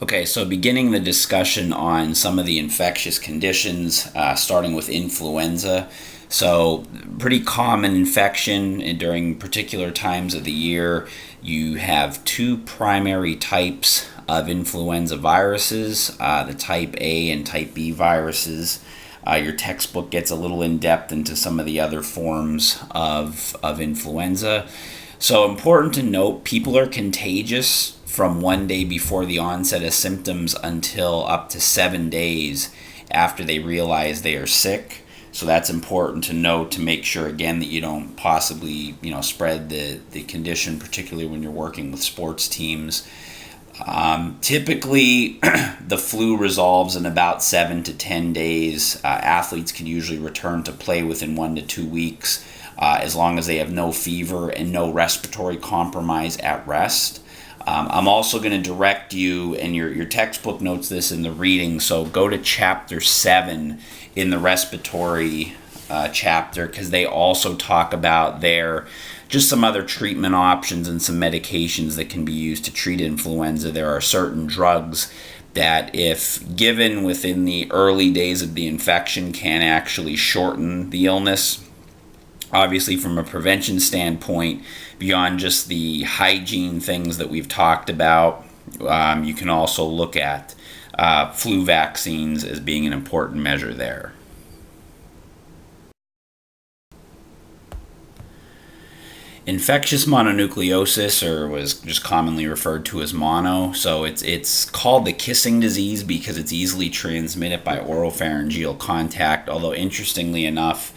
Okay, so beginning the discussion on some of the infectious conditions, starting with influenza. So, pretty common infection during particular times of the year. You have two primary types of influenza viruses, the type A and type B viruses. Your textbook gets a little in depth into some of the other forms of influenza. So, important to note, people are contagious from one day before the onset of symptoms until up to 7 days after they realize they are sick. So that's important to note to make sure, again, that you don't possibly, spread the condition, particularly when you're working with sports teams. Typically, the flu resolves in about 7 to 10 days. Athletes can usually return to play within 1 to 2 weeks, as long as they have no fever and no respiratory compromise at rest. I'm also going to direct you, and your textbook notes this in the reading, so go to chapter 7 in the respiratory chapter, because they also talk about there just some other treatment options and some medications that can be used to treat influenza. There are certain drugs that, if given within the early days of the infection, can actually shorten the illness. Obviously, from a prevention standpoint, beyond just the hygiene things that we've talked about, you can also look at flu vaccines as being an important measure there. Infectious mononucleosis, or was just commonly referred to as mono. So it's called the kissing disease because it's easily transmitted by oropharyngeal contact, although interestingly enough,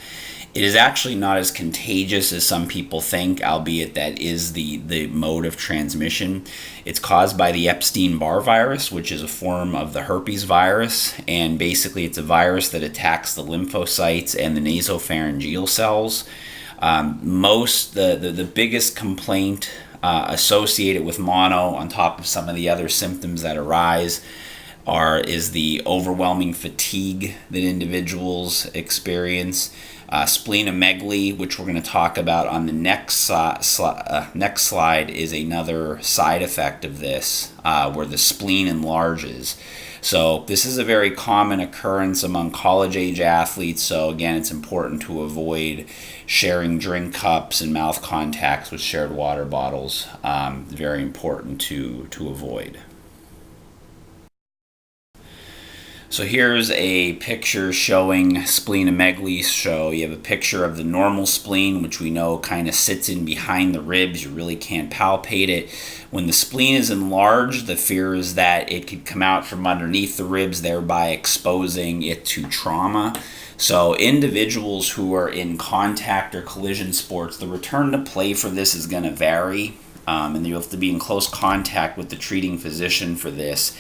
it is actually not as contagious as some people think, albeit that is the mode of transmission. It's caused by the Epstein-Barr virus, which is a form of the herpes virus, and basically it's a virus that attacks the lymphocytes and the nasopharyngeal cells. The biggest complaint associated with mono, on top of some of the other symptoms that arise, is the overwhelming fatigue that individuals experience. Splenomegaly, which we're going to talk about on the next slide, is another side effect of this, where the spleen enlarges. So this is a very common occurrence among college-age athletes, so again, it's important to avoid sharing drink cups and mouth contacts with shared water bottles. Very important to avoid. So here's a picture showing splenomegaly. So you have a picture of the normal spleen, which we know kind of sits in behind the ribs. You really can't palpate it. When the spleen is enlarged, the fear is that it could come out from underneath the ribs, thereby exposing it to trauma. So individuals who are in contact or collision sports, the return to play for this is going to vary, and you have to be in close contact with the treating physician for this.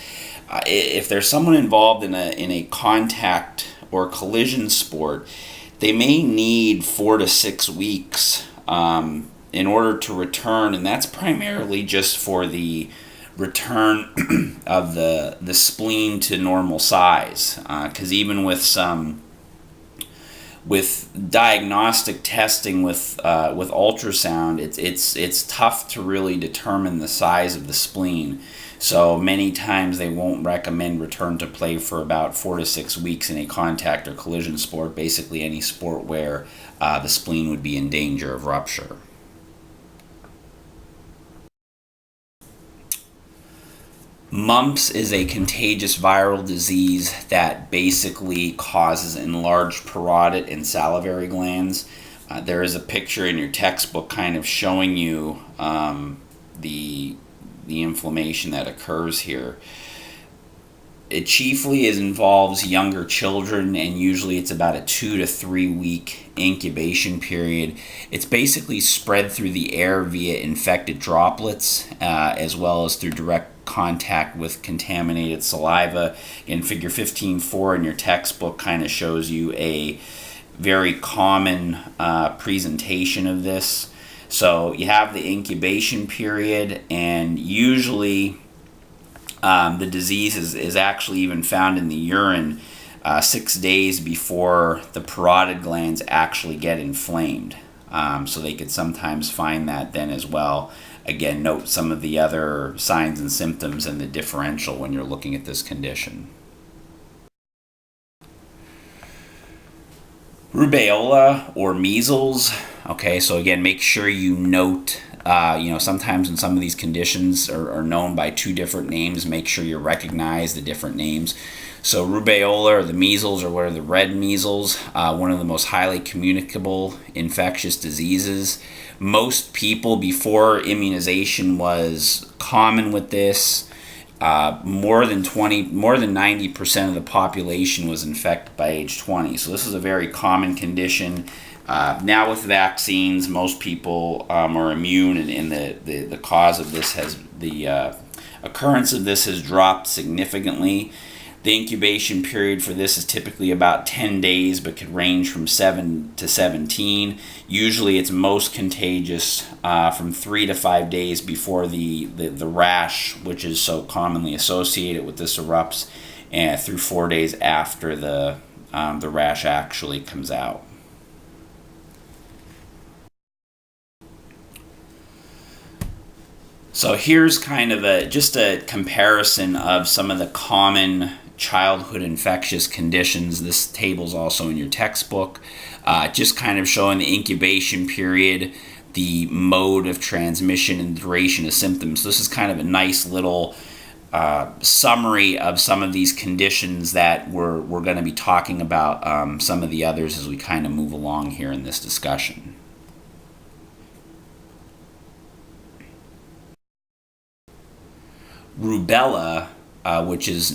If there's someone involved in a contact or collision sport, they may need 4 to 6 weeks in order to return, and that's primarily just for the return of the spleen to normal size. Because even with diagnostic testing with ultrasound, it's tough to really determine the size of the spleen. So many times they won't recommend return to play for about 4 to 6 weeks in a contact or collision sport, basically any sport where the spleen would be in danger of rupture. Mumps is a contagious viral disease that basically causes enlarged parotid and salivary glands. There is a picture in your textbook kind of showing you the inflammation that occurs here. It chiefly involves younger children, and usually it's about a 2 to 3 week incubation period. It's basically spread through the air via infected droplets, as well as through direct contact with contaminated saliva. In figure 15.4 in your textbook kind of shows you a very common presentation of this. So you have the incubation period, and usually the disease is actually even found in the urine 6 days before the parotid glands actually get inflamed. So they could sometimes find that then as well. again, note some of the other signs and symptoms and the differential when you're looking at this condition. Rubeola or measles. Okay, so again, make sure you note, sometimes in some of these conditions are known by two different names. Make sure you recognize the different names. So rubeola, or the measles, or what are the red measles, one of the most highly communicable infectious diseases. Most people before immunization was common with this. More than 90% of the population was infected by age 20. So this is a very common condition. Now with vaccines, most people are immune, and the cause of this the occurrence of this has dropped significantly. The incubation period for this is typically about 10 days, but could range from 7 to 17. Usually it's most contagious from 3 to 5 days before the rash, which is so commonly associated with this, erupts, and through 4 days after the rash actually comes out. So here's kind of just a comparison of some of the common childhood infectious conditions. This table's also in your textbook, just kind of showing the incubation period, the mode of transmission, and duration of symptoms. This is kind of a nice little summary of some of these conditions that we're going to be talking about, some of the others as we kind of move along here in this discussion. Rubella, which is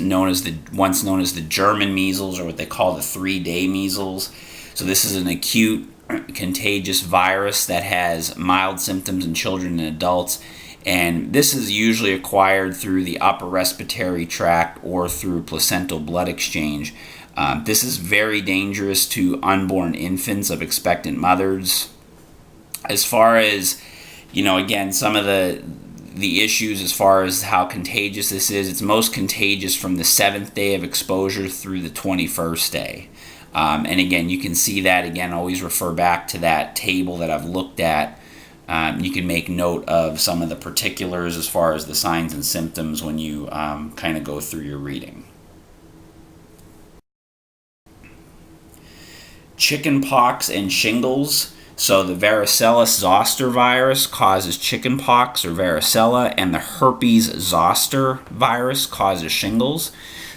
once known as the German measles, or what they call the 3-day measles. So this is an acute contagious virus that has mild symptoms in children and adults, and this is usually acquired through the upper respiratory tract or through placental blood exchange. This is very dangerous to unborn infants of expectant mothers. As far as, again, some of the issues as far as how contagious this is, it's most contagious from the 7th day of exposure through the 21st day. And again, you can see that, again, always refer back to that table that I've looked at. You can make note of some of the particulars as far as the signs and symptoms when you kind of go through your reading. Chickenpox and shingles. So the varicella-zoster virus causes chickenpox or varicella, and the herpes-zoster virus causes shingles.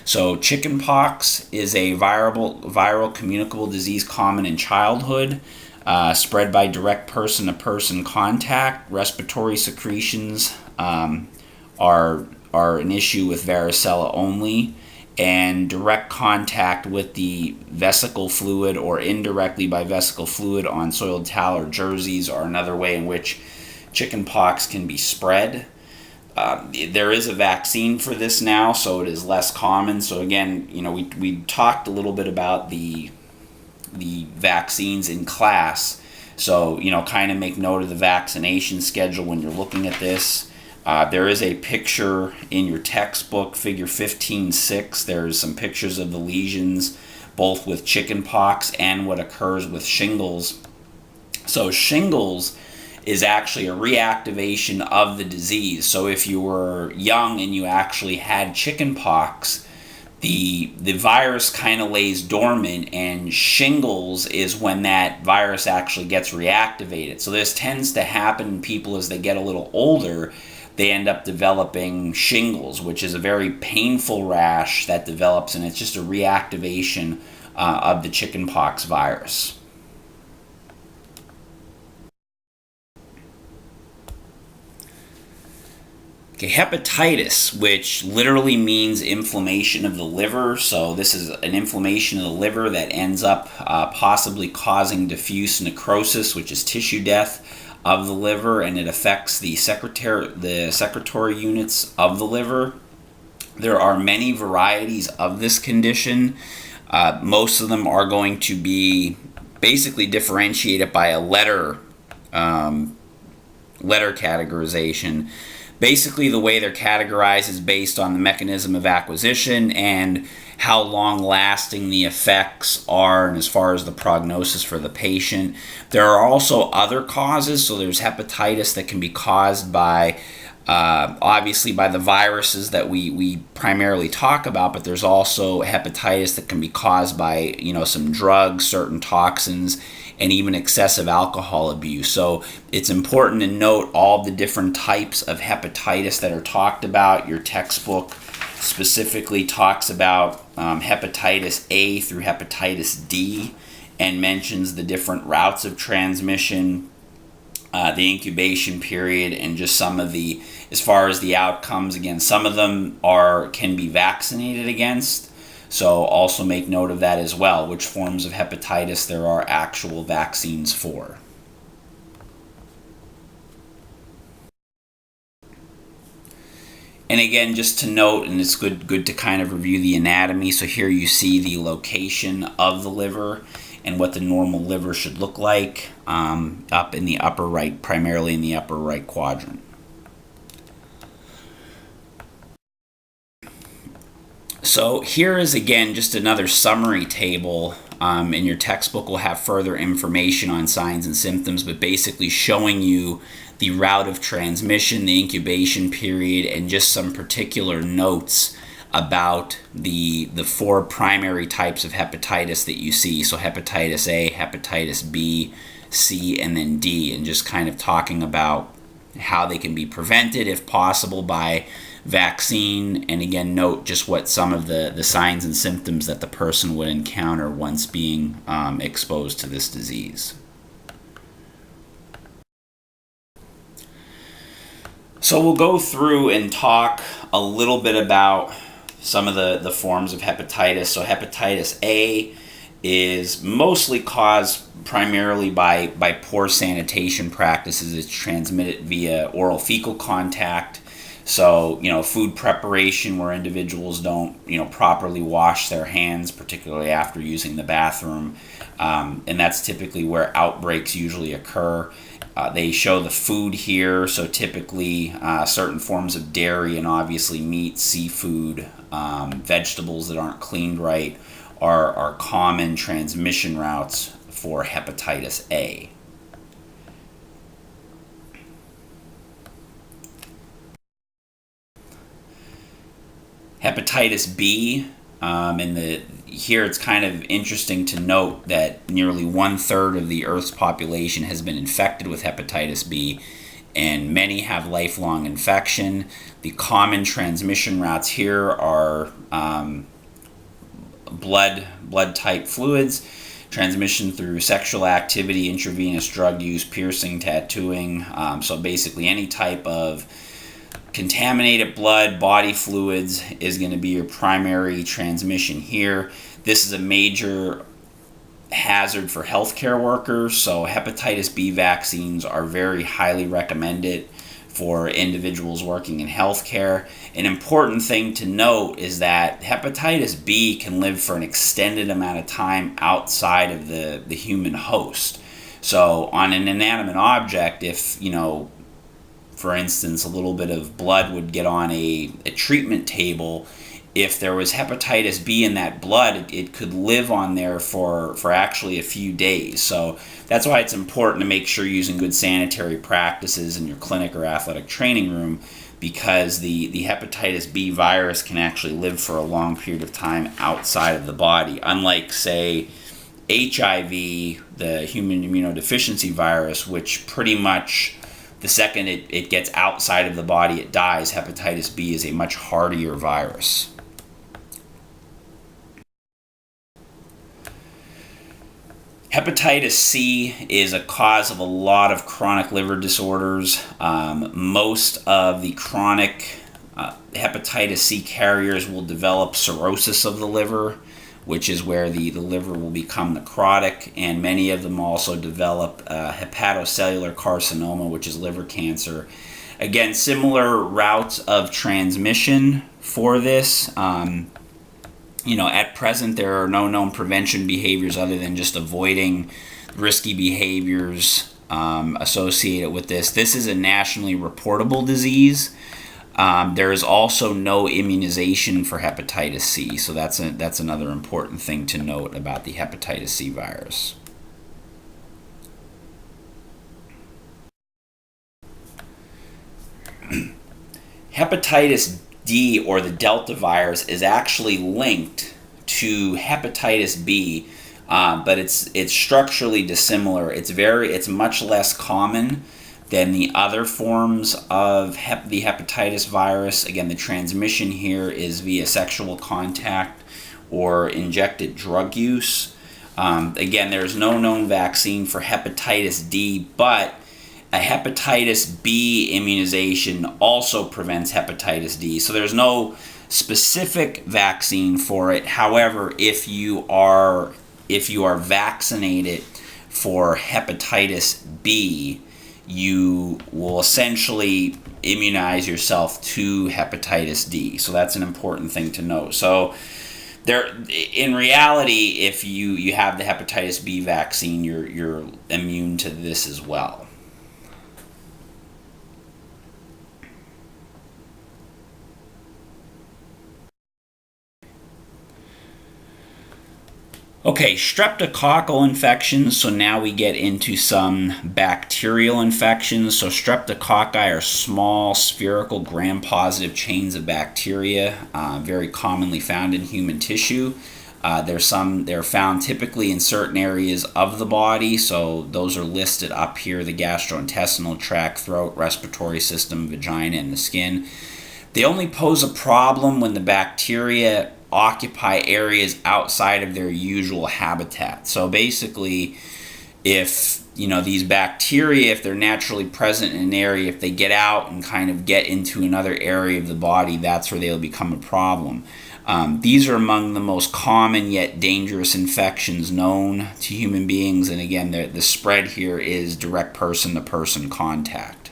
So chickenpox is a viral communicable disease common in childhood, spread by direct person-to-person contact. Respiratory secretions are an issue with varicella only, and direct contact with the vesicle fluid or indirectly by vesicle fluid on soiled towel or jerseys are another way in which chickenpox can be spread. There is a vaccine for this now, so it is less common. So again, we talked a little bit about the vaccines in class. So, kind of make note of the vaccination schedule when you're looking at this. There is a picture in your textbook, figure 15.6. There's some pictures of the lesions, both with chickenpox and what occurs with shingles. So shingles is actually a reactivation of the disease. So if you were young and you actually had chickenpox, the virus kind of lays dormant, and shingles is when that virus actually gets reactivated. So this tends to happen in people as they get a little older. They end up developing shingles, which is a very painful rash that develops, and it's just a reactivation of the chickenpox virus. Okay, hepatitis, which literally means inflammation of the liver. So this is an inflammation of the liver that ends up possibly causing diffuse necrosis, which is tissue death of the liver, and it affects the secretory units of the liver. There are many varieties of this condition. Most of them are going to be basically differentiated by a letter letter categorization. Basically, the way they're categorized is based on the mechanism of acquisition and how long-lasting the effects are, and as far as the prognosis for the patient. There are also other causes, so there's hepatitis that can be caused by, obviously, by the viruses that we primarily talk about, but there's also hepatitis that can be caused by, some drugs, certain toxins, and even excessive alcohol abuse. So it's important to note all the different types of hepatitis that are talked about. Your textbook specifically talks about hepatitis A through hepatitis D and mentions the different routes of transmission, the incubation period, and just some of the, as far as the outcomes, again, some of them can be vaccinated against. So also make note of that as well, which forms of hepatitis there are actual vaccines for. And again, just to note, and it's good to kind of review the anatomy. So here you see the location of the liver and what the normal liver should look like up in the upper right, primarily in the upper right quadrant. So here is, again, just another summary table, and your textbook will have further information on signs and symptoms, but basically showing you the route of transmission, the incubation period, and just some particular notes about the four primary types of hepatitis that you see. So hepatitis A, hepatitis B, C, and then D, and just kind of talking about how they can be prevented, if possible, by vaccine. And again, note just what some of the signs and symptoms that the person would encounter once being exposed to this disease. So we'll go through and talk a little bit about some of the forms of hepatitis. So hepatitis A is mostly caused primarily by poor sanitation practices. It's transmitted via oral fecal contact. So, food preparation where individuals don't, properly wash their hands, particularly after using the bathroom. And that's typically where outbreaks usually occur. They show the food here, so typically certain forms of dairy and obviously meat, seafood, vegetables that aren't cleaned right are common transmission routes for hepatitis A. Hepatitis B, here it's kind of interesting to note that nearly 1/3 of the Earth's population has been infected with hepatitis B, and many have lifelong infection. The common transmission routes here are blood-type fluids, transmission through sexual activity, intravenous drug use, piercing, tattooing, so basically any type of contaminated blood, body fluids is going to be your primary transmission here. This is a major hazard for healthcare workers, so hepatitis B vaccines are very highly recommended for individuals working in healthcare. An important thing to note is that hepatitis B can live for an extended amount of time outside of the human host. So on an inanimate object, if, for instance, a little bit of blood would get on a treatment table, if there was hepatitis B in that blood, it could live on there for actually a few days. So that's why it's important to make sure you're using good sanitary practices in your clinic or athletic training room, because the hepatitis B virus can actually live for a long period of time outside of the body. Unlike, say, HIV, the human immunodeficiency virus, which pretty much the second it gets outside of the body, it dies. Hepatitis B is a much hardier virus. Hepatitis C is a cause of a lot of chronic liver disorders. Most of the chronic hepatitis C carriers will develop cirrhosis of the liver, which is where the liver will become necrotic, and many of them also develop hepatocellular carcinoma, which is liver cancer. Again, similar routes of transmission for this. At present, there are no known prevention behaviors other than just avoiding risky behaviors associated with this. This is a nationally reportable disease. There is also no immunization for hepatitis C, so that's another important thing to note about the hepatitis C virus. Hepatitis D, or the Delta virus, is actually linked to hepatitis B, but it's structurally dissimilar. It's much less common than the other forms of the hepatitis virus. Again, the transmission here is via sexual contact or injected drug use. Again, there's no known vaccine for hepatitis D, but a hepatitis B immunization also prevents hepatitis D. So there's no specific vaccine for it. However, if you are vaccinated for hepatitis B, you will essentially immunize yourself to hepatitis D. So that's an important thing to note. So in reality, if you have the hepatitis B vaccine, you're immune to this as well. Okay, streptococcal infections. So now we get into some bacterial infections. So streptococci are small, spherical, gram-positive chains of bacteria, very commonly found in human tissue. They're found typically in certain areas of the body. So those are listed up here: the gastrointestinal tract, throat, respiratory system, vagina, and the skin. They only pose a problem when the bacteria occupy areas outside of their usual habitat. So basically, if these bacteria, if they're naturally present in an area, if they get out and kind of get into another area of the body, that's where they'll become a problem. These are among the most common yet dangerous infections known to human beings, and again, the spread here is direct person-to-person contact.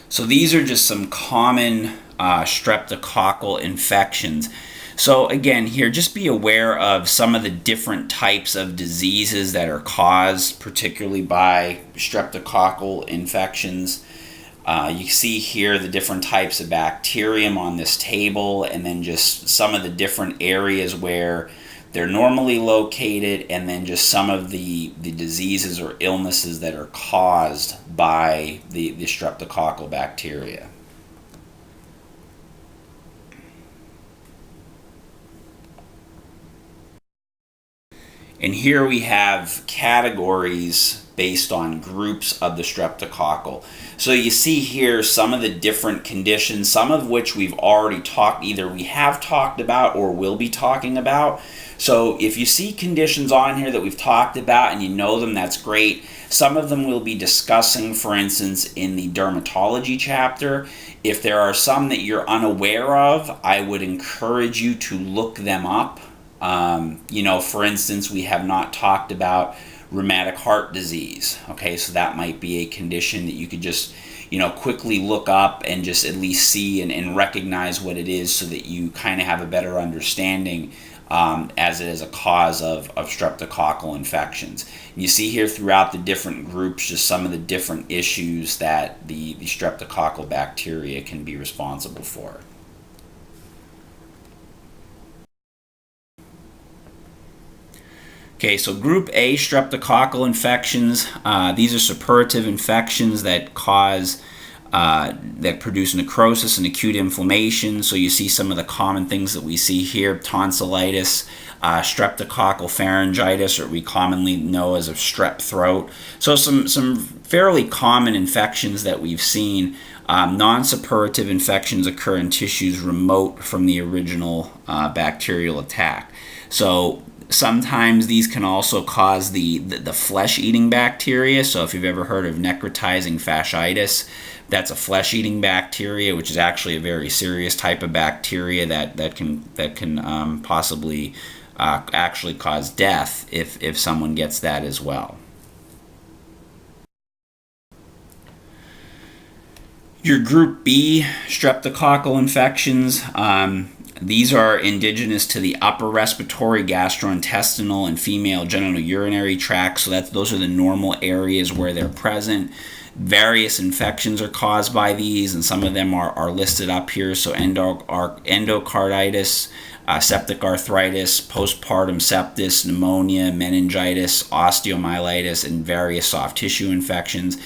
So these are just some common streptococcal infections. So again, here, just be aware of some of the different types of diseases that are caused, particularly by streptococcal infections. You see here the different types of bacterium on this table, and then just some of the different areas where they're normally located, and then just some of the diseases or illnesses that are caused by the streptococcal bacteria. And here we have categories based on groups of the streptococcal. So you see here some of the different conditions, some of which we've already either we have talked about or will be talking about. So if you see conditions on here that we've talked about and you know them, that's great. Some of them we'll be discussing, for instance, in the dermatology chapter. If there are some that you're unaware of, I would encourage you to look them up. For instance, we have not talked about rheumatic heart disease. Okay, so that might be a condition that you could just, quickly look up and just at least see and recognize what it is, so that you kind of have a better understanding as it is a cause of streptococcal infections. And you see here throughout the different groups just some of the different issues that the streptococcal bacteria can be responsible for. Okay, so group A, streptococcal infections. These are suppurative infections that produce necrosis and acute inflammation. So you see some of the common things that we see here: tonsillitis, streptococcal pharyngitis, or we commonly know as a strep throat. So some fairly common infections that we've seen. Non-suppurative infections occur in tissues remote from the original bacterial attack. So sometimes these can also cause the flesh-eating bacteria. So if you've ever heard of necrotizing fasciitis, that's a flesh-eating bacteria, which is actually a very serious type of bacteria that can possibly actually cause death if someone gets that as well. Your group B streptococcal infections. These are indigenous to the upper respiratory, gastrointestinal, and female genital urinary tract. So those are the normal areas where they're present. Various infections are caused by these, and some of them are listed up here. So endocarditis, septic arthritis, postpartum sepsis, pneumonia, meningitis, osteomyelitis, and various soft tissue infections.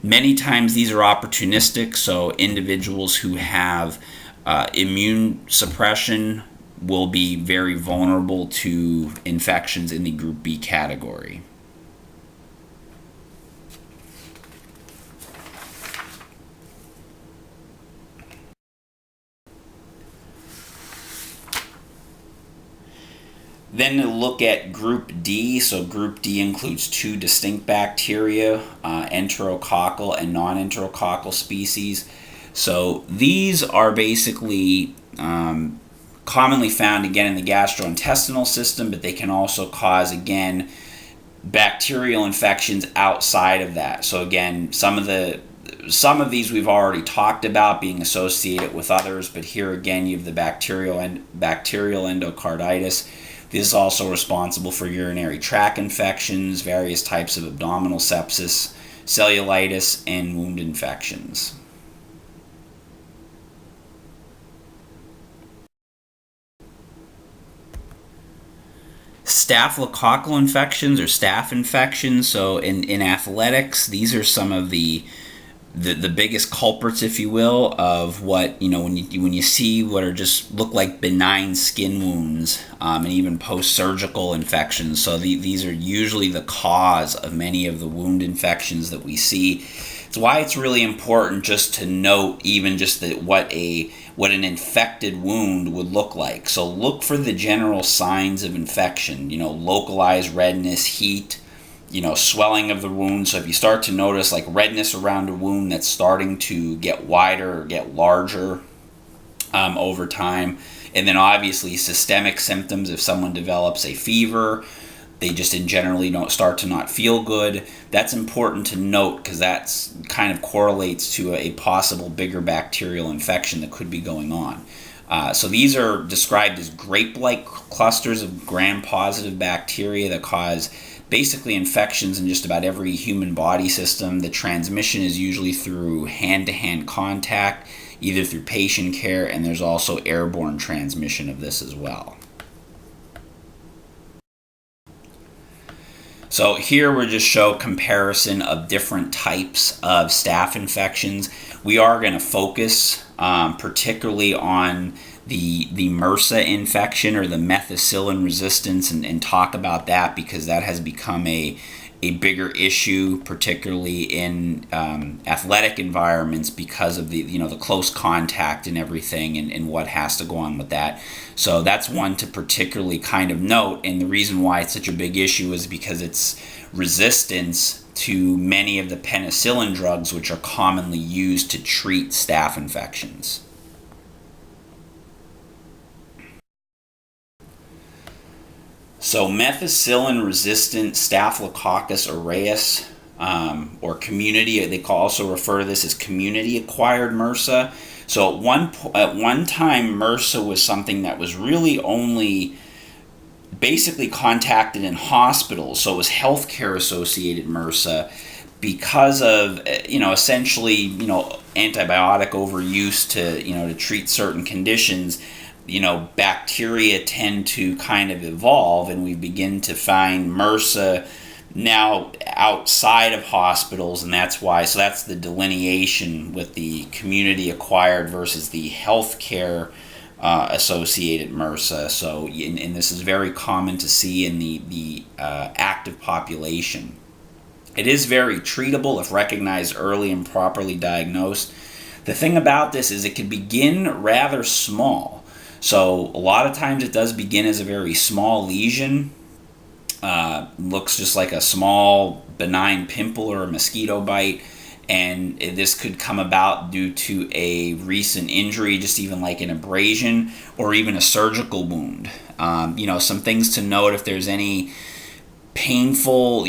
Many times these are opportunistic, so individuals who have immune suppression will be very vulnerable to infections in the Group B category. Then to look at Group D, so Group D includes two distinct bacteria, enterococcal and non-enterococcal species. So these are basically commonly found again in the gastrointestinal system, but they can also cause again bacterial infections outside of that. So again, some of these we've already talked about being associated with others, but here again you have the bacterial endocarditis. This is also responsible for urinary tract infections, various types of abdominal sepsis, cellulitis, and wound infections. Staphylococcal infections or staph infections. So in athletics, these are some of the biggest culprits, if you will, of what when you see what are just look like benign skin wounds and even post-surgical infections. So these are usually the cause of many of the wound infections that we see. It's why it's really important just to note even just what an infected wound would look like. So look for the general signs of infection. Localized redness, heat, swelling of the wound. So if you start to notice like redness around a wound that's starting to get wider or get larger over time, and then obviously systemic symptoms. If someone develops a fever, they just generally don't start to not feel good. That's important to note because that's kind of correlates to a possible bigger bacterial infection that could be going on. So these are described as grape-like clusters of gram-positive bacteria that cause basically infections in just about every human body system. The transmission is usually through hand-to-hand contact, either through patient care, and there's also airborne transmission of this as well. So here we're just show comparison of different types of staph infections. We are going to focus particularly on the MRSA infection or the methicillin resistance and talk about that because that has become a bigger issue, particularly in athletic environments because of the close contact and everything and what has to go on with that. So that's one to particularly kind of note, and the reason why it's such a big issue is because it's resistance to many of the penicillin drugs which are commonly used to treat staph infections. So methicillin-resistant Staphylococcus aureus, or community, they also refer to this as community-acquired MRSA. So at one time, MRSA was something that was really only basically contacted in hospitals. So it was healthcare-associated MRSA because of essentially antibiotic overuse to treat certain conditions. Bacteria tend to kind of evolve, and we begin to find MRSA now outside of hospitals, and that's why. So that's the delineation with the community-acquired versus the healthcare associated MRSA. So, and this is very common to see in the active population. It is very treatable if recognized early and properly diagnosed. The thing about this is it can begin rather small. So a lot of times it does begin as a very small lesion. Looks just like a small benign pimple or a mosquito bite. And this could come about due to a recent injury, just even like an abrasion or even a surgical wound. Some things to note if there's any painful,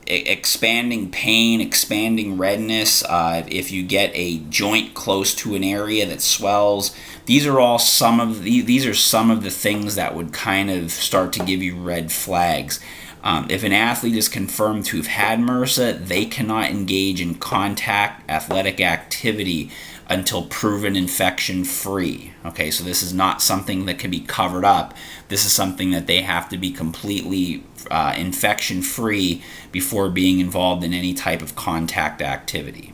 expanding pain, expanding redness, if you get a joint close to an area that swells. These are some of the things that would kind of start to give you red flags. If an athlete is confirmed to have had MRSA, they cannot engage in contact athletic activity until proven infection free. Okay, so this is not something that can be covered up. This is something that they have to be completely infection free before being involved in any type of contact activity.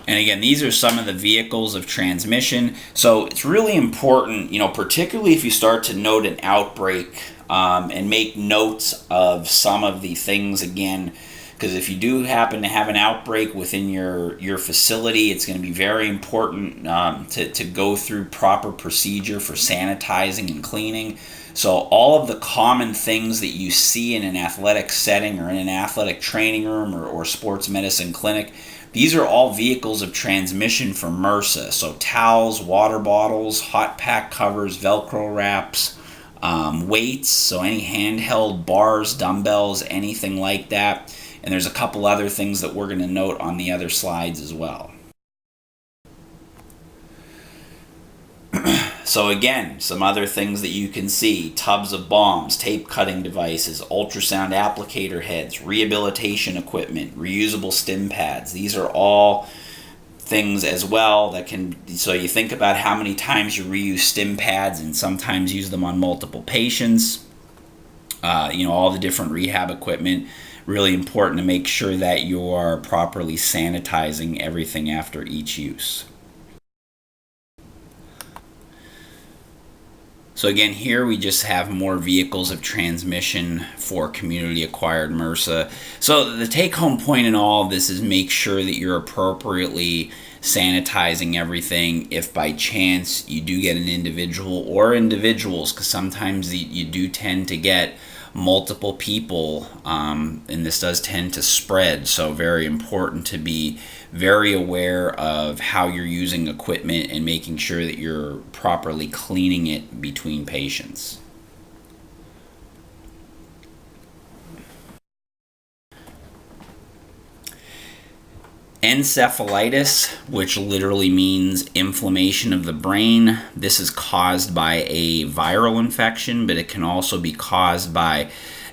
And again, these are some of the vehicles of transmission. So it's really important, particularly if you start to note an outbreak, and make notes of some of the things again, because if you do happen to have an outbreak within your facility, it's going to be very important to go through proper procedure for sanitizing and cleaning. So all of the common things that you see in an athletic setting or in an athletic training room or sports medicine clinic, these are all vehicles of transmission for MRSA. So towels, water bottles, hot pack covers, Velcro wraps, weights, so any handheld bars, dumbbells, anything like that. And there's a couple other things that we're going to note on the other slides as well. So again, some other things that you can see: tubs of bombs, tape cutting devices, ultrasound applicator heads, rehabilitation equipment, reusable stim pads. These are all things as well that can, so you think about how many times you reuse stim pads and sometimes use them on multiple patients. All the different rehab equipment. Really important to make sure that you are properly sanitizing everything after each use. So again, here we just have more vehicles of transmission for community-acquired MRSA. So the take-home point in all of this is make sure that you're appropriately sanitizing everything if by chance you do get an individual or individuals, because sometimes you do tend to get multiple people, and this does tend to spread. So very important to be very aware of how you're using equipment and making sure that you're properly cleaning it between patients. Encephalitis, which literally means inflammation of the brain. This is caused by a viral infection, but it can also be caused by,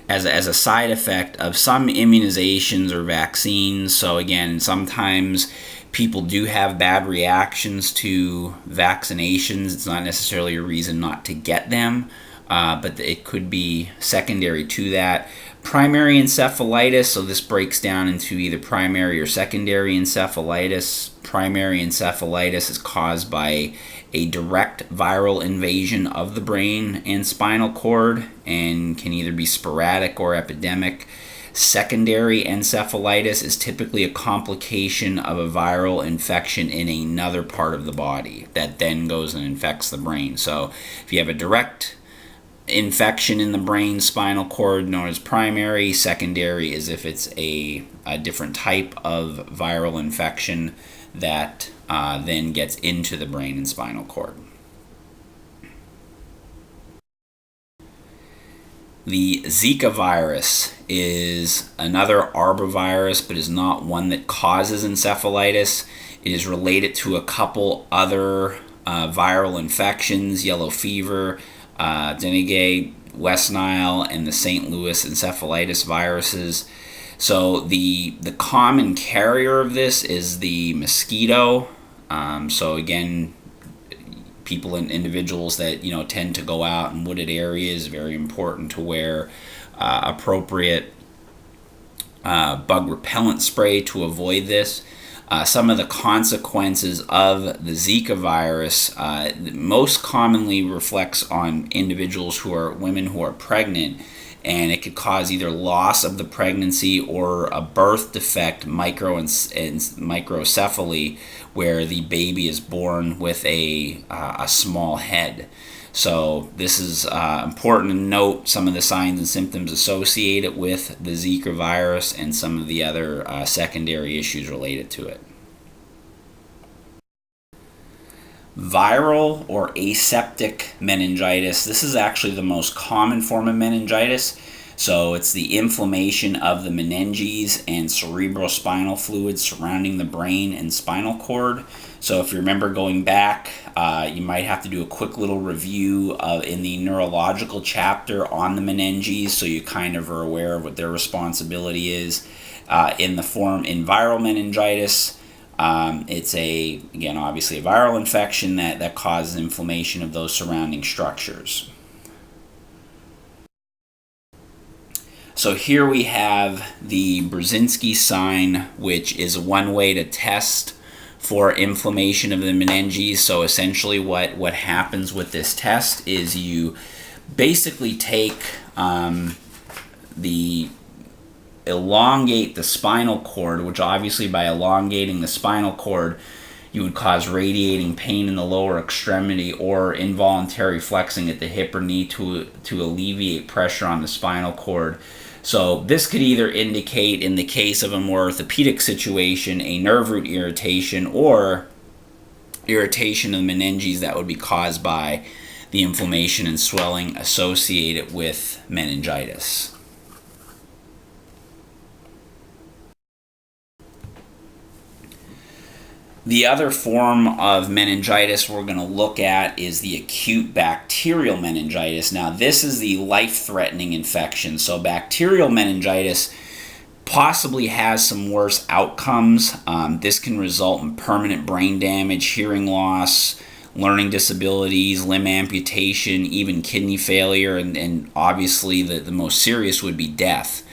as a side effect of some immunizations or vaccines. So again, sometimes people do have bad reactions to vaccinations. It's not necessarily a reason not to get them, but it could be secondary to that. Primary encephalitis, so this breaks down into either primary or secondary encephalitis. Primary encephalitis is caused by a direct viral invasion of the brain and spinal cord and can either be sporadic or epidemic. Secondary encephalitis is typically a complication of a viral infection in another part of the body that then goes and infects the brain. So if you have a direct infection in the brain spinal cord, known as primary. Secondary is if it's a different type of viral infection that then gets into the brain and spinal cord. The Zika virus is another arbovirus, but is not one that causes encephalitis. It is related to a couple other viral infections: yellow fever, Dengue, West Nile, and the St. Louis encephalitis viruses. So the common carrier of this is the mosquito. So again, people and individuals that tend to go out in wooded areas, very important to wear appropriate bug repellent spray to avoid this. Some of the consequences of the Zika virus most commonly reflects on individuals women who are pregnant, and it could cause either loss of the pregnancy or a birth defect, microcephaly, where the baby is born with a small head. So this is important to note some of the signs and symptoms associated with the Zika virus and some of the other secondary issues related to it. Viral or aseptic meningitis. This is actually the most common form of meningitis. So it's the inflammation of the meninges and cerebrospinal fluid surrounding the brain and spinal cord. So if you remember going back, you might have to do a quick little review in the neurological chapter on the meninges, so you kind of are aware of what their responsibility is. In viral meningitis, it's again, obviously a viral infection that causes inflammation of those surrounding structures. So here we have the Brudzinski sign, which is one way to test for inflammation of the meninges. So essentially what happens with this test is you basically take elongate the spinal cord, which obviously by elongating the spinal cord, you would cause radiating pain in the lower extremity or involuntary flexing at the hip or knee to alleviate pressure on the spinal cord. So this could either indicate, in the case of a more orthopedic situation, a nerve root irritation or irritation of the meninges that would be caused by the inflammation and swelling associated with meningitis. The other form of meningitis we're going to look at is the acute bacterial meningitis. Now, this is the life-threatening infection. So bacterial meningitis possibly has some worse outcomes. This can result in permanent brain damage, hearing loss, learning disabilities, limb amputation, even kidney failure, and obviously the most serious would be death.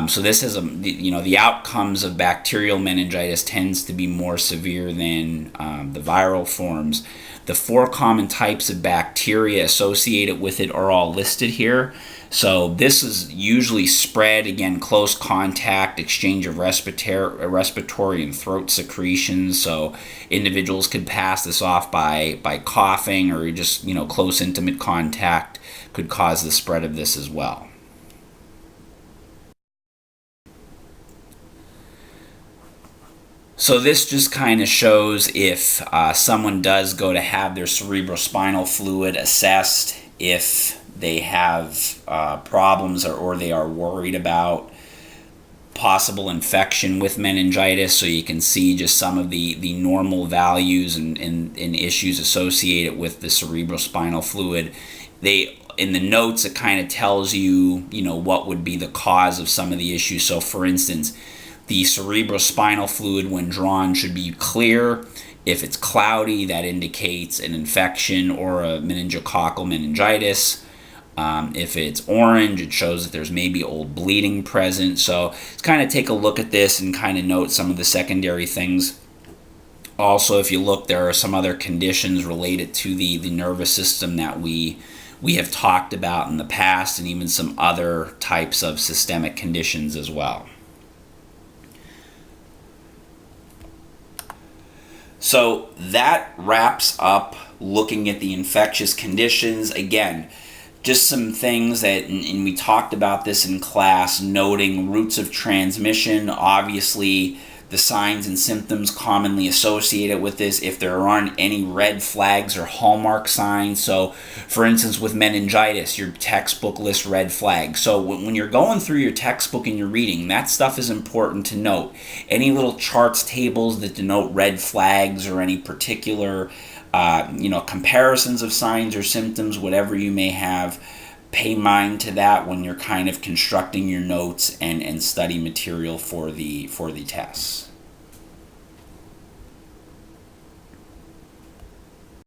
So this is the outcomes of bacterial meningitis tends to be more severe than the viral forms. The 4 common types of bacteria associated with it are all listed here. So this is usually spread, again, close contact, exchange of respiratory and throat secretions. So individuals could pass this off by coughing, or just close intimate contact could cause the spread of this as well. So this just kind of shows if someone does go to have their cerebrospinal fluid assessed, if they have problems or they are worried about possible infection with meningitis. So you can see just some of the normal values and issues associated with the cerebrospinal fluid. In the notes, it kind of tells you, what would be the cause of some of the issues. So for instance, the cerebrospinal fluid, when drawn, should be clear. If it's cloudy, that indicates an infection or a meningococcal meningitis. If it's orange, it shows that there's maybe old bleeding present. So let's kind of take a look at this and kind of note some of the secondary things. Also, if you look, there are some other conditions related to the nervous system that we have talked about in the past, and even some other types of systemic conditions as well. So that wraps up looking at the infectious conditions. Again, just some things that, and we talked about this in class, noting routes of transmission, obviously the signs and symptoms commonly associated with this, if there aren't any red flags or hallmark signs. So for instance, with meningitis, your textbook lists red flags. So when you're going through your textbook and you're reading, that stuff is important to note. Any little charts, tables that denote red flags or any particular comparisons of signs or symptoms, whatever you may have, pay mind to that when you're kind of constructing your notes and study material for the tests.